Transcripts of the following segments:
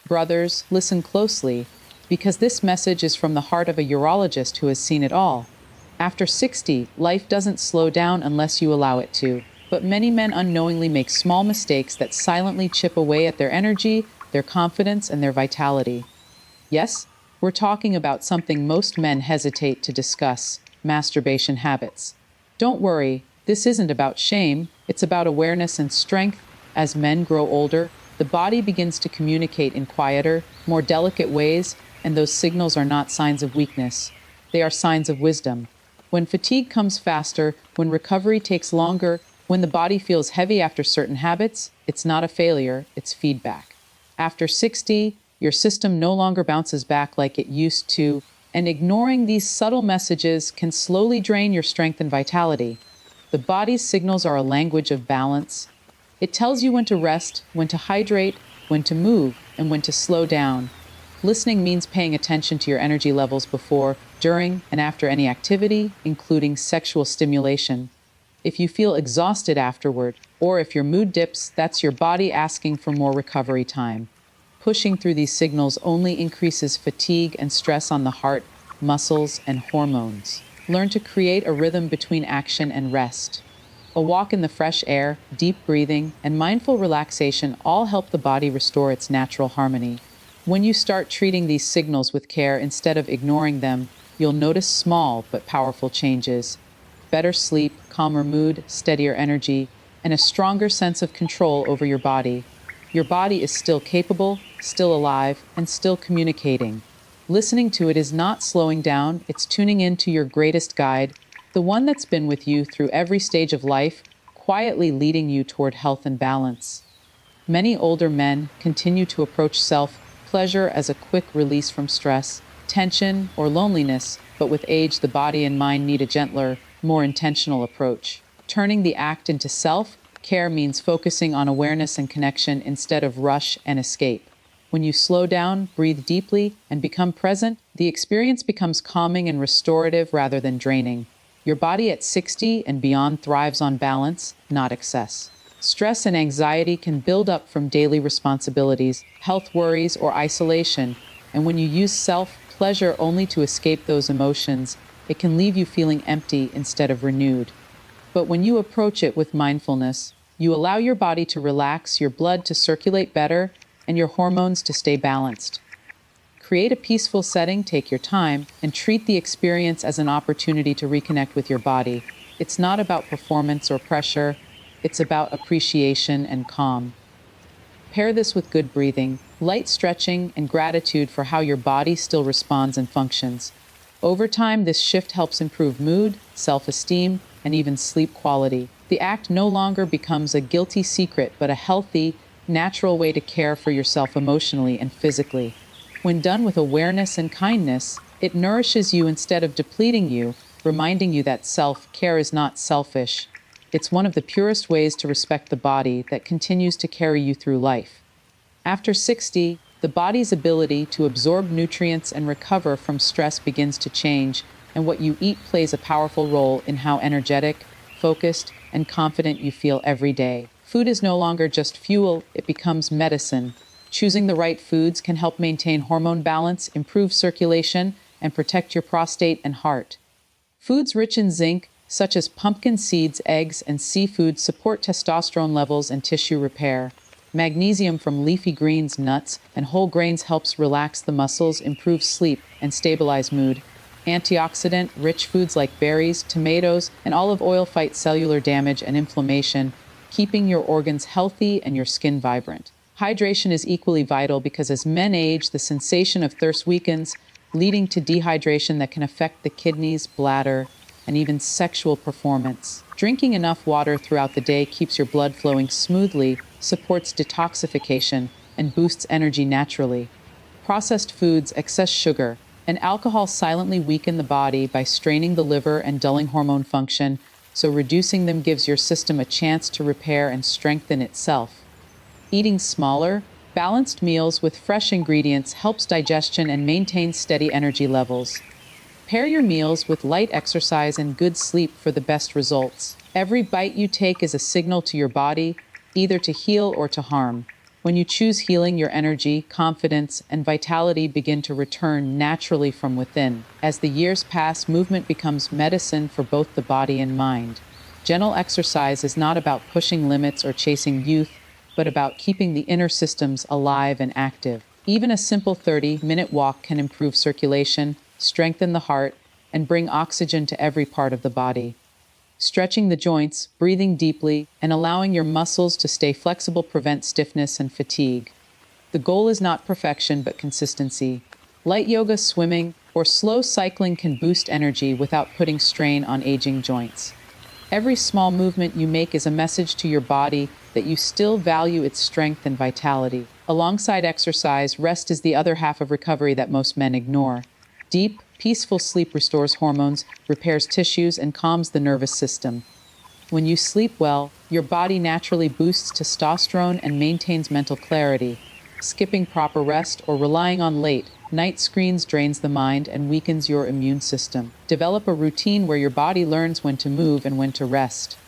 Brothers, listen closely, because this message is from the heart of a urologist who has seen it all. After 60, life doesn't slow down unless you allow it to. But many men unknowingly make small mistakes that silently chip away at their energy, their confidence, and their vitality. Yes, we're talking about something most men hesitate to discuss: masturbation habits. Don't worry, this isn't about shame, it's about awareness and strength. As men grow older, the body begins to communicate in quieter, more delicate ways, and those signals are not signs of weakness. They are signs of wisdom. When fatigue comes faster, when recovery takes longer, when the body feels heavy after certain habits, it's not a failure, it's feedback. After 60, your system no longer bounces back like it used to, and ignoring these subtle messages can slowly drain your strength and vitality. The body's signals are a language of balance. It tells you when to rest, when to hydrate, when to move, and when to slow down. Listening means paying attention to your energy levels before, during, and after any activity, including sexual stimulation. If you feel exhausted afterward, or if your mood dips, that's your body asking for more recovery time. Pushing through these signals only increases fatigue and stress on the heart, muscles, and hormones. Learn to create a rhythm between action and rest. A walk in the fresh air, deep breathing, and mindful relaxation all help the body restore its natural harmony. When you start treating these signals with care instead of ignoring them, you'll notice small but powerful changes: better sleep, calmer mood, steadier energy, and a stronger sense of control over your body. Your body is still capable, still alive, and still communicating. Listening to it is not slowing down, it's tuning into your greatest guide, the one that's been with you through every stage of life, quietly leading you toward health and balance. Many older men continue to approach self-pleasure as a quick release from stress, tension, or loneliness, but with age, the body and mind need a gentler, more intentional approach. Turning the act into self-care means focusing on awareness and connection instead of rush and escape. When you slow down, breathe deeply, and become present, the experience becomes calming and restorative rather than draining. Your body at 60 and beyond thrives on balance, not excess. Stress and anxiety can build up from daily responsibilities, health worries, or isolation, and when you use self-pleasure only to escape those emotions, it can leave you feeling empty instead of renewed. But when you approach it with mindfulness, you allow your body to relax, your blood to circulate better, and your hormones to stay balanced. Create a peaceful setting, take your time, and treat the experience as an opportunity to reconnect with your body. It's not about performance or pressure, it's about appreciation and calm. Pair this with good breathing, light stretching, and gratitude for how your body still responds and functions. Over time, this shift helps improve mood, self-esteem, and even sleep quality. The act no longer becomes a guilty secret, but a healthy, natural way to care for yourself emotionally and physically. When done with awareness and kindness, it nourishes you instead of depleting you, reminding you that self-care is not selfish. It's one of the purest ways to respect the body that continues to carry you through life. After 60, the body's ability to absorb nutrients and recover from stress begins to change, and what you eat plays a powerful role in how energetic, focused, and confident you feel every day. Food is no longer just fuel, it becomes medicine. Choosing the right foods can help maintain hormone balance, improve circulation, and protect your prostate and heart. Foods rich in zinc, such as pumpkin seeds, eggs, and seafood, support testosterone levels and tissue repair. Magnesium from leafy greens, nuts, and whole grains helps relax the muscles, improve sleep, and stabilize mood. Antioxidant-rich foods like berries, tomatoes, and olive oil fight cellular damage and inflammation, keeping your organs healthy and your skin vibrant. Hydration is equally vital because as men age, the sensation of thirst weakens, leading to dehydration that can affect the kidneys, bladder, and even sexual performance. Drinking enough water throughout the day keeps your blood flowing smoothly, supports detoxification, and boosts energy naturally. Processed foods, excess sugar, and alcohol silently weaken the body by straining the liver and dulling hormone function, so reducing them gives your system a chance to repair and strengthen itself. Eating smaller, balanced meals with fresh ingredients helps digestion and maintains steady energy levels. Pair your meals with light exercise and good sleep for the best results. Every bite you take is a signal to your body, either to heal or to harm. When you choose healing, your energy, confidence, and vitality begin to return naturally from within. As the years pass, movement becomes medicine for both the body and mind. Gentle exercise is not about pushing limits or chasing youth, but about keeping the inner systems alive and active. Even a simple 30-minute walk can improve circulation, strengthen the heart, and bring oxygen to every part of the body. Stretching the joints, breathing deeply, and allowing your muscles to stay flexible prevents stiffness and fatigue. The goal is not perfection, but consistency. Light yoga, swimming, or slow cycling can boost energy without putting strain on aging joints. Every small movement you make is a message to your body that you still value its strength and vitality. Alongside exercise, rest is the other half of recovery that most men ignore. Deep, peaceful sleep restores hormones, repairs tissues, and calms the nervous system. When you sleep well, your body naturally boosts testosterone and maintains mental clarity. Skipping proper rest or relying on late night screens drains the mind and weakens your immune system. Develop a routine where your body learns when to move and when to rest.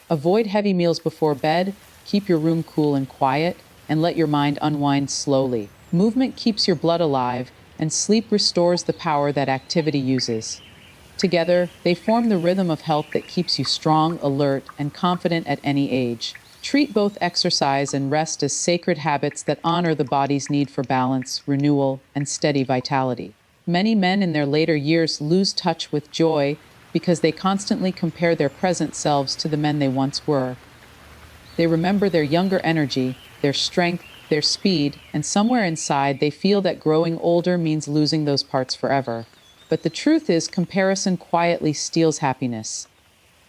Avoid heavy meals before bed, keep your room cool and quiet, and let your mind unwind slowly. Movement keeps your blood alive, and sleep restores the power that activity uses. Together, they form the rhythm of health that keeps you strong, alert, and confident at any age. Treat both exercise and rest as sacred habits that honor the body's need for balance, renewal, and steady vitality. Many men in their later years lose touch with joy because they constantly compare their present selves to the men they once were. They remember their younger energy, their strength, their speed, and somewhere inside they feel that growing older means losing those parts forever. But the truth is, comparison quietly steals happiness.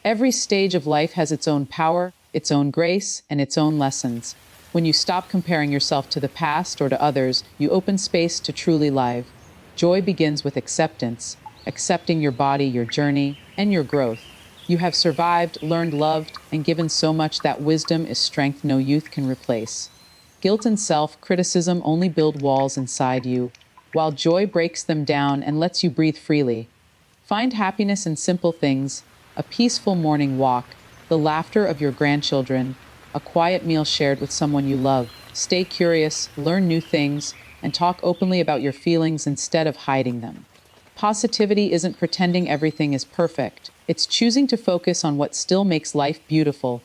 Every stage of life has its own power, its own grace, and its own lessons. When you stop comparing yourself to the past or to others, you open space to truly live. Joy begins with acceptance, accepting your body, your journey, and your growth. You have survived, learned, loved, and given so much that wisdom is strength no youth can replace. Guilt and self-criticism only build walls inside you, while joy breaks them down and lets you breathe freely. Find happiness in simple things: a peaceful morning walk, the laughter of your grandchildren, a quiet meal shared with someone you love. Stay curious, learn new things, and talk openly about your feelings instead of hiding them. Positivity isn't pretending everything is perfect. It's choosing to focus on what still makes life beautiful.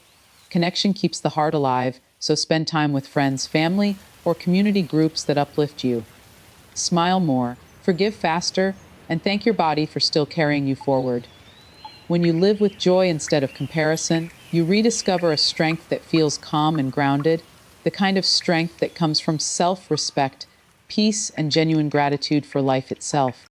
Connection keeps the heart alive, so spend time with friends, family, or community groups that uplift you. Smile more, forgive faster, and thank your body for still carrying you forward. When you live with joy instead of comparison, you rediscover a strength that feels calm and grounded, the kind of strength that comes from self-respect, peace, and genuine gratitude for life itself.